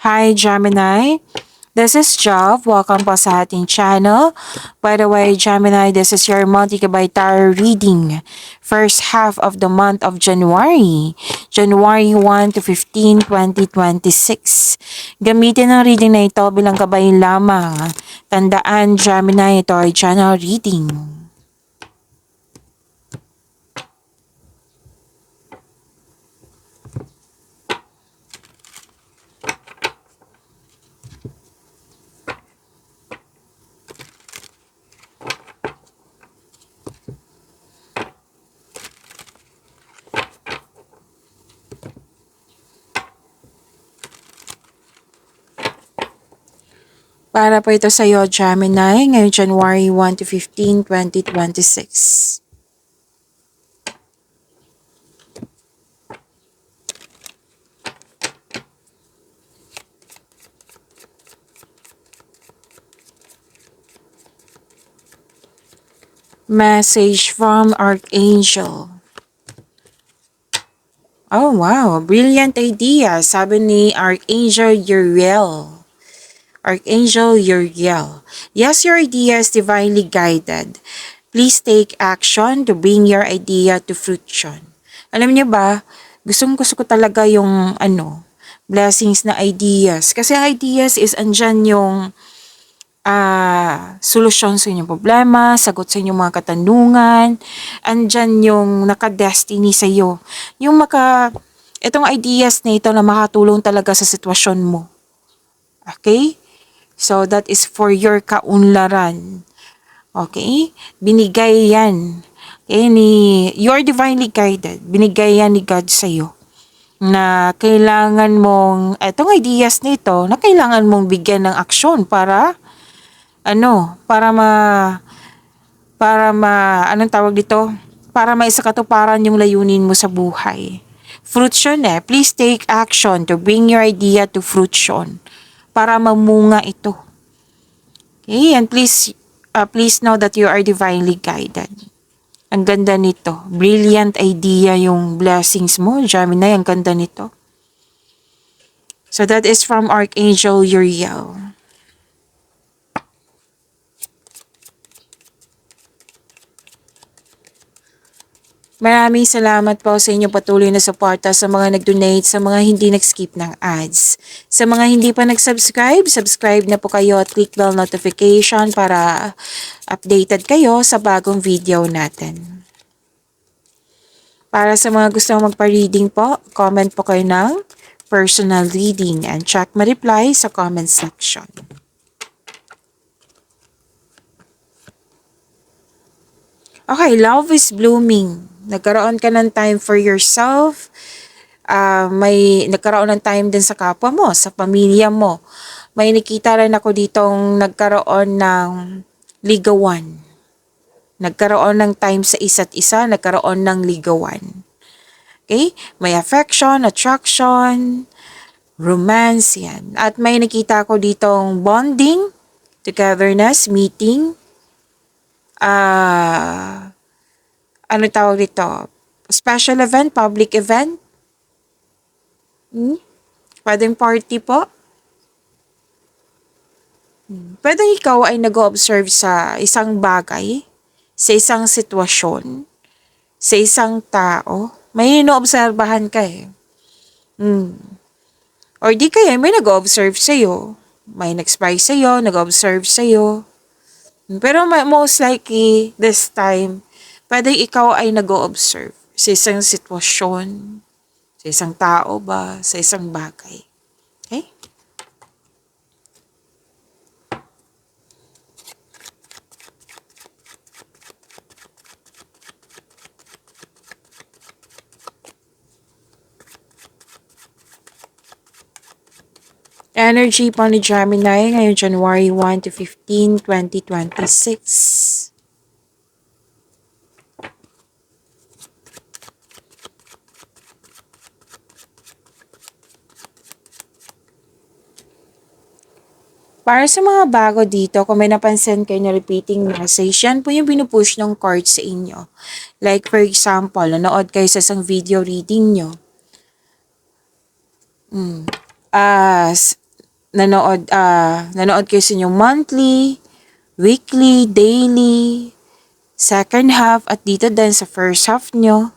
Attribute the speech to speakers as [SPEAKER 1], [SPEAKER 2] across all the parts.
[SPEAKER 1] Hi Gemini, this is Jov. Welcome po sa ating channel. By the way, Gemini, this is your multi-gigabyte tarot reading. First half of the month of January. January 1 to 15, 2026. Gamitin ang reading na ito bilang gabay lamang. Tandaan, Gemini, ito ay general reading. Para po ito sa iyo, Gemini, ngayong January 1 to 15, 2026. Message from Archangel. Oh wow, brilliant idea, sabi ni Archangel Uriel. Archangel Uriel. Yes, your idea is divinely guided. Please take action to bring your idea to fruition. Alam niyo ba, gusto ko talaga yung blessings na ideas. Kasi ideas is andyan yung solusyon sa inyong problema, sagot sa inyong mga katanungan, andyan yung naka-destiny sa iyo. Itong ideas na ito na makatulong talaga sa sitwasyon mo. Okay? So, that is for your kaunlaran. Okay? Binigay yan. Okay? You're divinely guided. Binigay yan ni God sa iyo. Na kailangan mong, etong ideas nito, na kailangan mong bigyan ng aksyon para, anong tawag dito? Para maisakatuparan yung layunin mo sa buhay. Fruition please take action to bring your idea to fruition. Para mamunga ito. Okay, and please know that you are divinely guided. Ang ganda nito. Brilliant idea yung blessings mo, Gemini. Ang ganda nito. So that is from Archangel Uriel. Maraming salamat po sa inyong patuloy na suporta sa mga nag-donate, sa mga hindi nag-skip ng ads. Sa mga hindi pa nag-subscribe, subscribe na po kayo at click bell notification para updated kayo sa bagong video natin. Para sa mga gustong magpa-reading po, comment po kayo ng personal reading and check my reply sa comment section. Okay, love is blooming. Nagkaroon ka ng time for yourself. May nagkaroon ng time din sa kapwa mo, sa pamilya mo. May nakita rin ako ditong nagkaroon ng ligawan. Nagkaroon ng time sa isa't isa, nagkaroon ng ligawan. Okay? May affection, attraction, romance yan. At may nakita ko ditong bonding, togetherness, meeting, ano tawag dito? Special event, public event? Pwedeng party po? Pwedeng ikaw ay nag-observe sa isang bagay, sa isang sitwasyon, sa isang tao. May inoobserbahan ka Or di kaya may nag-observe sa'yo. May nag-spy sa'yo, nag-observe sa'yo. Pero most likely, this time, pwedeng ikaw ay nag-o-observe sa isang sitwasyon, sa isang tao ba, sa isang bagay. Okay? Energy po ni Gemini ngayong January 1 to 15, 2026. Para sa mga bago dito, kung may napansin kayo na repeating message, yan po yung pinupush ng card sa inyo. Like for example, nanood kayo sa isang video reading nyo. nanood kayo sa inyong monthly, weekly, daily, second half, at dito din sa first half nyo.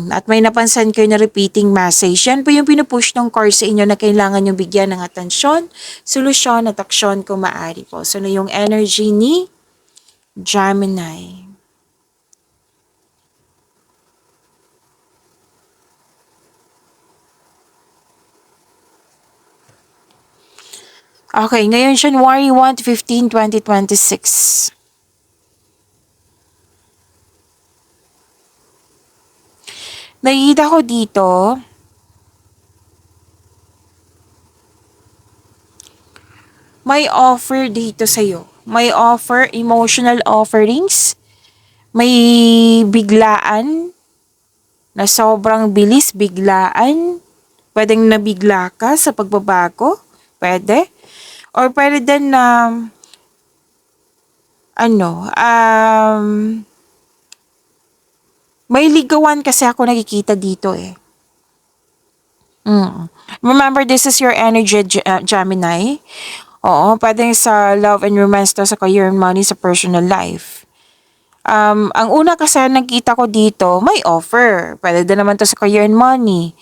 [SPEAKER 1] At may napansin kayo na repeating message. Yan po yung pinupush ng card sa inyo na kailangan yung bigyan ng atensyon, solusyon at aksyon kung maaari po. So, na yung energy ni Gemini. Okay, ngayon January 1 to 15, 2026. Nakikita ko dito, may offer dito sa'yo. May offer, emotional offerings. May biglaan na sobrang bilis, biglaan. Pwedeng nabigla ka sa pagbabago. Pwede. Or pwede din na, may ligawan kasi ako nakikita dito eh. Remember, this is your energy, Gemini. Oo, pwedeng sa love and romance to, sa career and money, sa personal life. Ang una kasi nakita ko dito, may offer. Pwede din naman to sa career and money.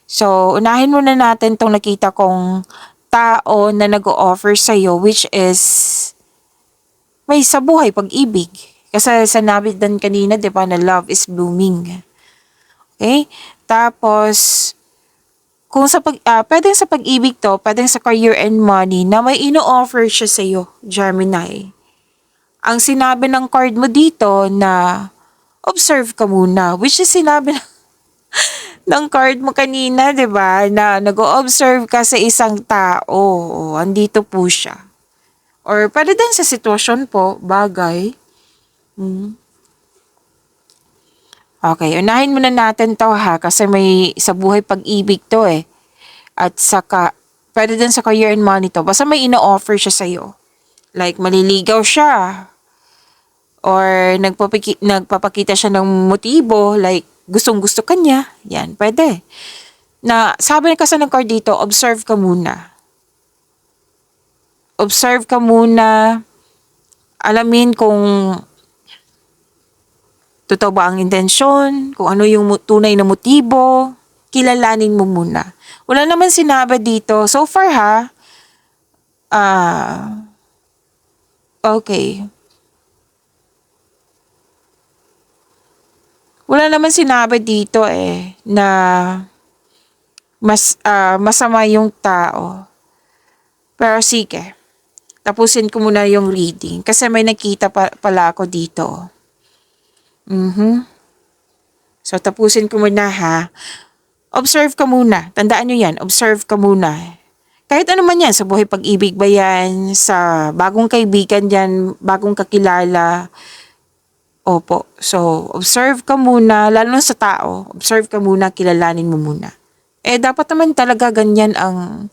[SPEAKER 1] So, unahin muna natin tong nakita kong tao na nag-o-offer sa'yo, which is may sa buhay, pag-ibig. Kasi sanabi din kanina, di ba, na love is blooming. Okay? Tapos, kung pwedeng sa pag-ibig to, pwedeng sa career and money, na may ino-offer siya sa'yo, Gemini. Ang sinabi ng card mo dito na observe ka muna, which is sinabi ng card mo kanina, 'di ba? Na nag-o-observe ka sa isang tao. O, andito po siya. Or pwede din sa sitwasyon po, bagay. Okay, unahin muna natin to ha, kasi may sa buhay pag-ibig to eh. At saka, pwede din sa career and money to. Basta may ino-offer siya sa'yo. Like, maliligaw siya. Or nagpapakita siya ng motibo, like, gustong-gusto ka niya. Yan, pwede. Na, sabi kasi ng card dito, observe ka muna. Observe ka muna. Alamin kung totoo ba ang intensyon, kung ano yung tunay na motibo, kilalanin mo muna. Wala naman sinabi dito. So far ha, okay. Wala naman sinabi dito eh, na masama yung tao. Pero sige, tapusin ko muna yung reading. Kasi may nakita pala ako dito. So, tapusin ko muna ha. Observe ka muna. Tandaan nyo yan, observe ka muna. Kahit ano man yan, sa buhay pag-ibig ba yan, sa bagong kaibigan yan, bagong kakilala. Opo. So, observe ka muna, lalo na sa tao. Observe ka muna, kilalanin mo muna. Dapat naman talaga ganyan ang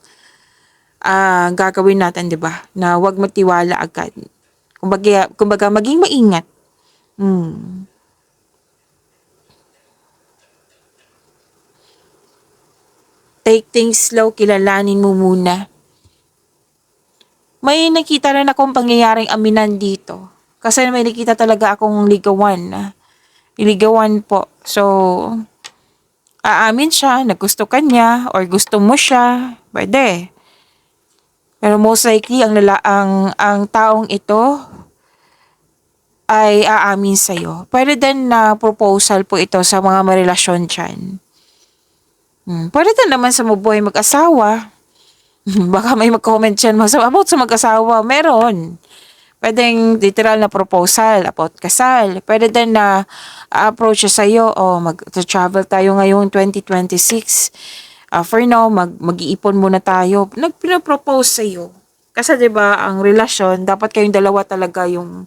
[SPEAKER 1] gagawin natin, di ba? Na huwag matiwala agad. Kumbaga maging maingat. Take things slow, kilalanin mo muna. May nakita rin akong pangyayaring aminan dito. Kasi may nakita talaga akong ligawan. Ligawan po. So, aamin siya, nagusto ka niya, or gusto mo siya, pwede. Pero most likely, ang taong ito ay aamin sa'yo. Pwede din na proposal po ito sa mga may relasyon dyan. Pwede din naman sa mabuhay mag-asawa. Baka may mag-comment dyan about sa mag-asawa. Meron. Pwedeng literal na proposal about kasal. Pwede din na approach siya sa'yo, mag-travel tayo ngayong 2026. For now, mag-iipon muna tayo. Nagpinapropose sa'yo. Kasi 'di ba ang relasyon, dapat kayong dalawa talaga yung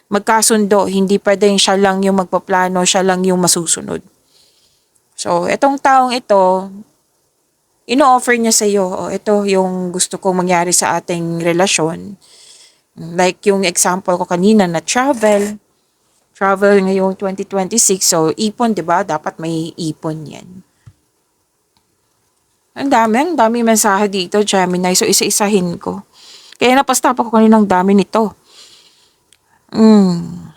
[SPEAKER 1] magkasundo. Hindi pwedeng siya lang yung magpaplano, siya lang yung masusunod. So, etong taong ito, ino-offer niya sa'yo, ito yung gusto kong mangyari sa ating relasyon. Like yung example ko kanina na travel ngayong 2026. So, ipon, 'di ba? Dapat may ipon 'yan. Ang dami mensahe dito, Gemini. So, isa-isahin ko. Kaya napastop ako kaninang dami nito. Mm.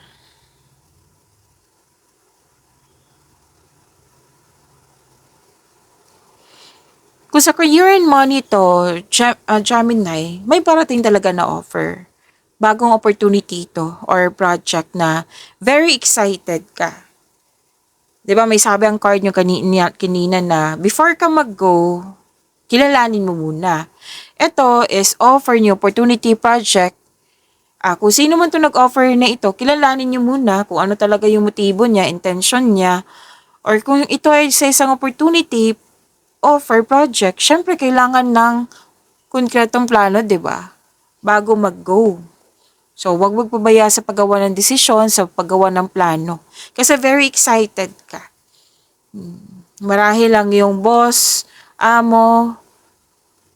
[SPEAKER 1] Kung sa career and money to, Gemini, may parating talaga na offer. Bagong opportunity to or project na very excited ka. 'Di ba may sabi ang card nyo kanina na before ka mag-go, kilalanin mo muna. Ito is offer new opportunity project. Kung sino man to nag-offer na ito, kilalanin nyo muna kung ano talaga yung motibo niya, intention niya, or kung ito ay sa isang opportunity, offer project, syempre kailangan ng konkretong plano, 'di ba? Bago mag-go. So, wag magpabaya sa paggawa ng desisyon, sa paggawa ng plano. Kasi very excited ka. Marahil lang yung boss, amo,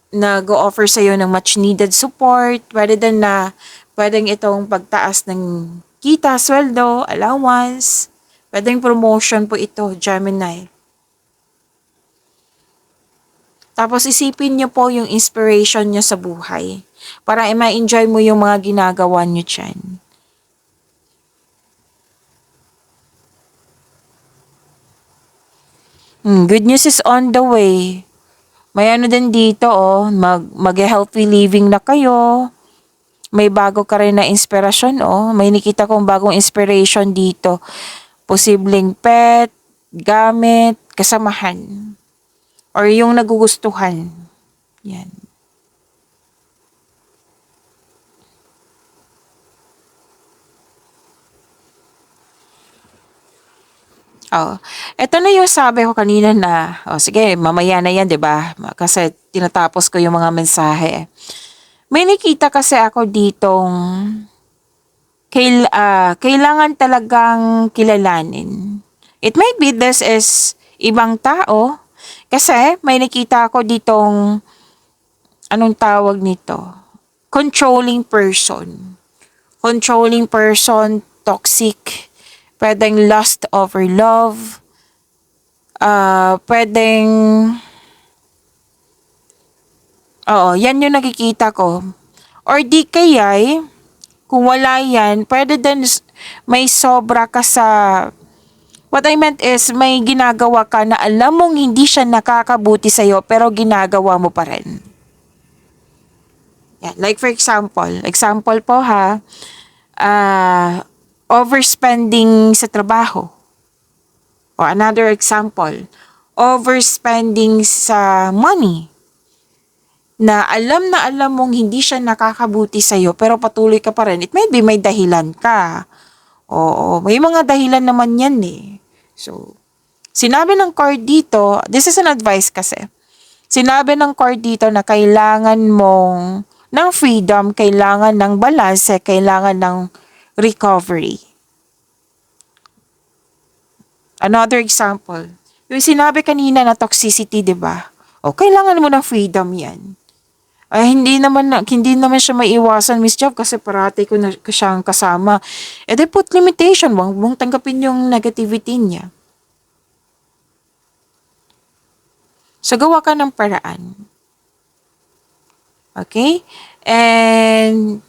[SPEAKER 1] nag-offer sa'yo ng much needed support, rather than na pwedeng itong pagtaas ng kita, sweldo, allowance, pwedeng promotion po ito, Gemini. Tapos isipin niyo po yung inspiration niyo sa buhay para ma-enjoy mo yung mga ginagawa niyo dyan. Good news is on the way. May ano din dito mag-healthy living na kayo. May bago ka rin na inspirasyon May nakita kong bagong inspiration dito. Posibleng pet, gamit, kasamahan. Or yung nagugustuhan. Yan. Eto na yung sabi ko kanina na, sige, mamaya na yan, 'di ba? Kasi tinatapos ko yung mga mensahe. May nakita kasi ako ditong kailangan talagang kilalanin. It might be this is ibang tao kasi may nakita ako ditong anong tawag nito? Controlling person. Controlling person, toxic, pwedeng lust over love, pwedeng, yan yung nakikita ko. Or di kaya'y, kung wala yan, pwede din may sobra ka sa, what I meant is, may ginagawa ka na alam mong hindi siya nakakabuti sa'yo, pero ginagawa mo pa rin. Yeah, like for example po ha, overspending sa trabaho. O another example, overspending sa money. Na alam mong hindi siya nakakabuti sa'yo pero patuloy ka pa rin. It may be may dahilan ka. Oo, may mga dahilan naman yan eh. So, sinabi ng card dito, this is an advice kasi. Sinabi ng card dito na kailangan mong ng freedom, kailangan ng balance, kailangan ng recovery. Another example, yung sinabi kanina na toxicity, 'di ba? Kailangan mo ng freedom 'yan. Hindi naman siya maiiwasan, Miss Job, kasi parati ko na siyang kasama. They put limitation, wag mong tanggapin yung negativity niya. So, gawa ka ng paraan. Okay? And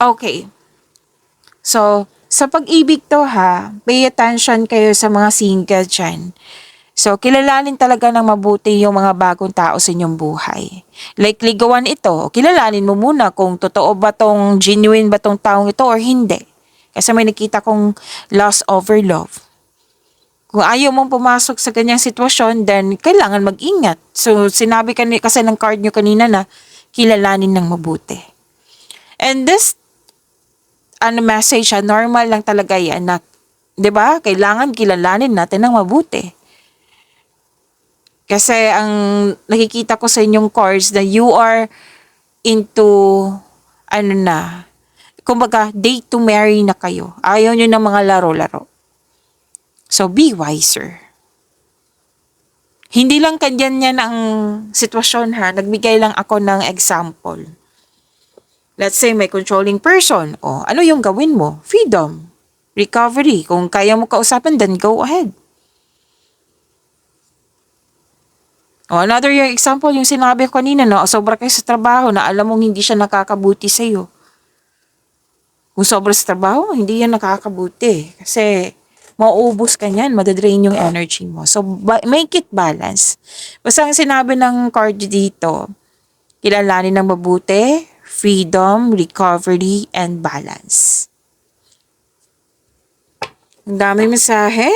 [SPEAKER 1] okay. So, sa pag-ibig to ha, pay attention kayo sa mga single dyan. So, kilalanin talaga ng mabuti yung mga bagong tao sa inyong buhay. Like, ligawan ito, kilalanin mo muna kung totoo ba tong, genuine ba tong taong ito or hindi. Kasi may nakita kong loss over love. Kung ayaw mong pumasok sa ganyang sitwasyon, then kailangan mag-ingat. So, sinabi kasi ng card nyo kanina na kilalanin ng mabuti. And this message, normal lang talaga yan na, 'di ba? Kailangan kilalanin natin ng mabuti. Kasi ang nakikita ko sa inyong cards na you are into kumbaga date to marry na kayo. Ayaw nyo ng mga laro-laro. So be wiser. Hindi lang kanyan yan ang sitwasyon ha. Nagbigay lang ako ng example. Let's say may controlling person. Ano yung gawin mo? Freedom. recovery. Kung kaya mo kausapin, then go ahead. O, another yung example, yung sinabi ko kanina, no, sobra kayo sa trabaho na alam mong hindi siya nakakabuti sa'yo. Kung sobra sa trabaho, hindi yan nakakabuti. Kasi, mauubos ka niyan, madadrain yung energy mo. So, make it balance. Basta ang sinabi ng card dito, kilalanin ng mabuti, freedom, recovery, and balance. Ang dami mensahe.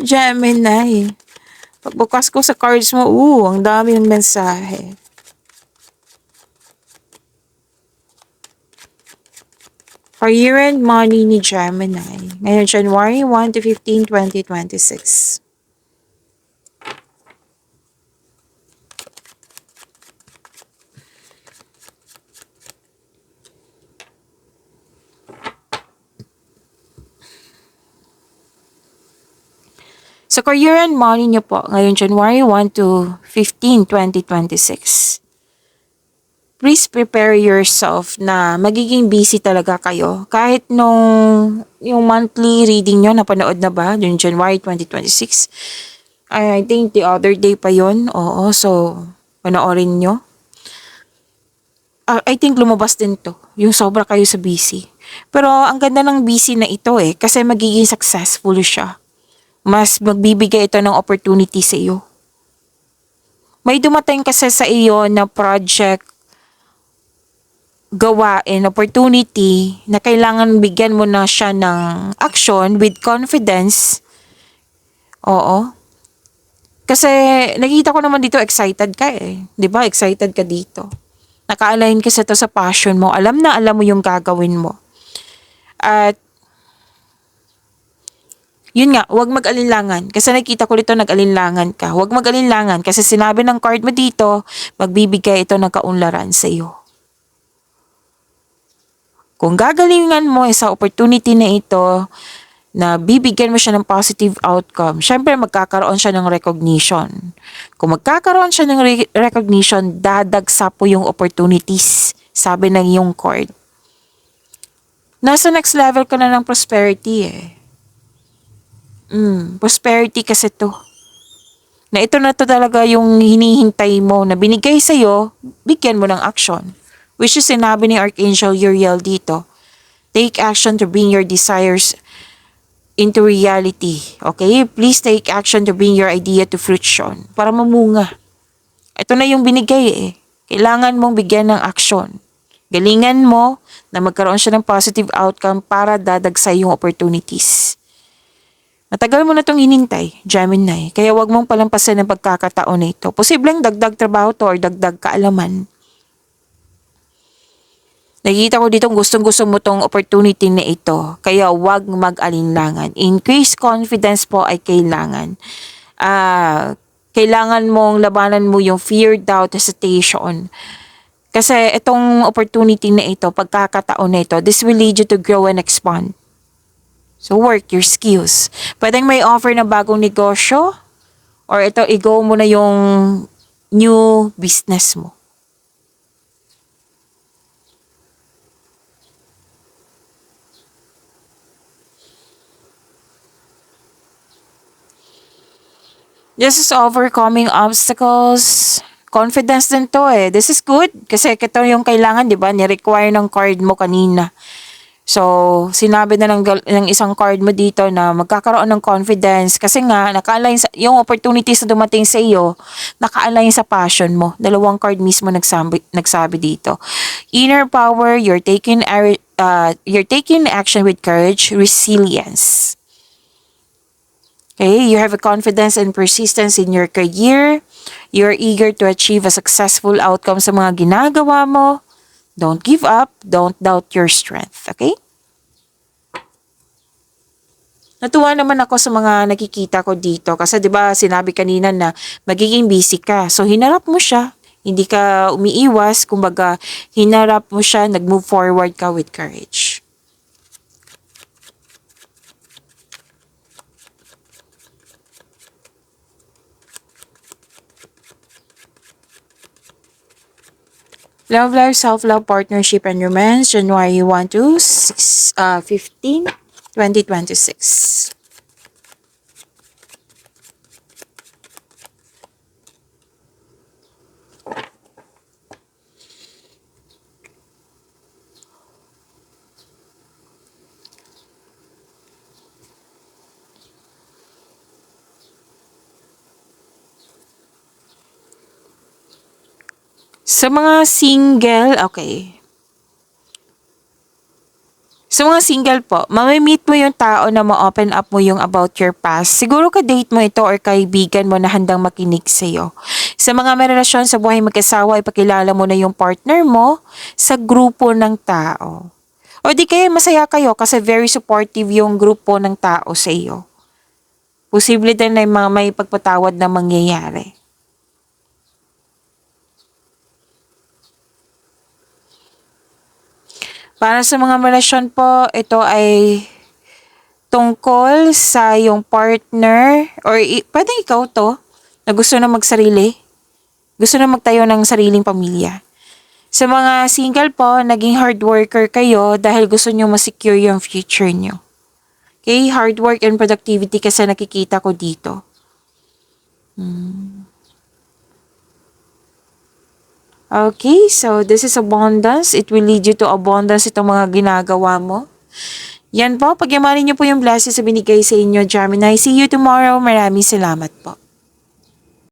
[SPEAKER 1] Gemini. Pagbukas ko sa cards mo, ang dami ng mensahe. For year-end money ni Gemini. Ngayon, January 1 to 15, 2026. Sa career and money niyo po, ngayon January 1 to 15, 2026. Please prepare yourself na magiging busy talaga kayo. Kahit yung monthly reading nyo, napanood na ba? Yung January 2026. I think the other day pa yon. Oo, so panoorin nyo. I think lumabas din to. Yung sobra kayo sa busy. Pero ang ganda ng busy na ito kasi magiging successful siya. Mas magbibigay ito ng opportunity sa iyo. May dumating kasi sa iyo na project, gawain, opportunity na kailangan bigyan mo na siya ng action with confidence. Oo. Kasi nakita ko naman dito excited ka 'Di ba? Excited ka dito. Naka-align kasi ito sa passion mo. Alam na alam mo yung gagawin mo. At yun nga, huwag mag-alinlangan. Kasi nakita ko dito nag-alinlangan ka. Huwag mag-alinlangan kasi sinabi ng card mo dito, magbibigay ito ng kaunlaran sa iyo. Kung gagalingan mo sa opportunity na ito, na bibigyan mo siya ng positive outcome, syempre magkakaroon siya ng recognition. Kung magkakaroon siya ng recognition, dadagsa po yung opportunities, sabi ng iyong card. Nasa next level ka na ng prosperity prosperity kasi to. Na ito na to talaga yung hinihintay mo na binigay sa'yo, bigyan mo ng action. Which is sinabi ni Archangel Uriel dito. Take action to bring your desires into reality. Okay? Please take action to bring your idea to fruition. Para mamunga. Ito na yung binigay Kailangan mong bigyan ng action. Galingan mo na magkaroon siya ng positive outcome para dadagsa yung opportunities. Matagal mo na itong hinintay, Gemini, kaya wag mong palampasin ang pagkakataon na ito. Posibleng dagdag trabaho to or dagdag kaalaman. Nakikita ko dito gustong-gusto mo tong opportunity na ito, kaya wag mag-alinlangan. Increased confidence po ay kailangan. Kailangan mong labanan mo yung fear, doubt, hesitation. Kasi itong opportunity na ito, pagkakataon na ito, this will lead you to grow and expand. So, work your skills. Pwedeng may offer na bagong negosyo or ito, i-go mo na yung new business mo. This is overcoming obstacles. Confidence din to This is good. Kasi ito yung kailangan, di ba? Ni-require ng card mo kanina. So, sinabi na ng isang card mo dito na magkakaroon ng confidence kasi nga, naka-align yung opportunities na dumating sa iyo, naka-align sa passion mo. Dalawang card mismo nagsabi dito. Inner power, you're taking action with courage, resilience. Okay, you have a confidence and persistence in your career. You're eager to achieve a successful outcome sa mga ginagawa mo. Don't give up. Don't doubt your strength. Okay? Natuwa naman ako sa mga nakikita ko dito. Kasi 'di ba sinabi kanina na magiging busy ka. So hinarap mo siya. Hindi ka umiiwas. Kumbaga, hinarap mo siya. Nag-move forward ka with courage. Love life, self-love, partnership, and romance, January 1 to 15, 2026. Sa mga single, okay. Sa mga single po, mamimit mo yung tao na ma-open up mo yung about your past. Siguro ka-date mo ito or kaibigan mo na handang makinig sa'yo. Sa mga may relasyon sa buhay mag-asawa, ipakilala mo na yung partner mo sa grupo ng tao. O di kaya masaya kayo kasi very supportive yung grupo ng tao sa iyo. Posible din na yung mga may pagpatawad na mangyayari. Para sa mga relasyon po, ito ay tungkol sa yung partner or pwedeng ikaw to na gusto na magsarili. Gusto na magtayo ng sariling pamilya. Sa mga single po, naging hard worker kayo dahil gusto nyo masecure yung future nyo. Okay, hard work and productivity kasi nakikita ko dito. Okay, so this is abundance. It will lead you to abundance itong mga ginagawa mo. Yan po, pagyamanin niyo po yung blessings na binigay sa inyo, Gemini. See you tomorrow. Maraming salamat po.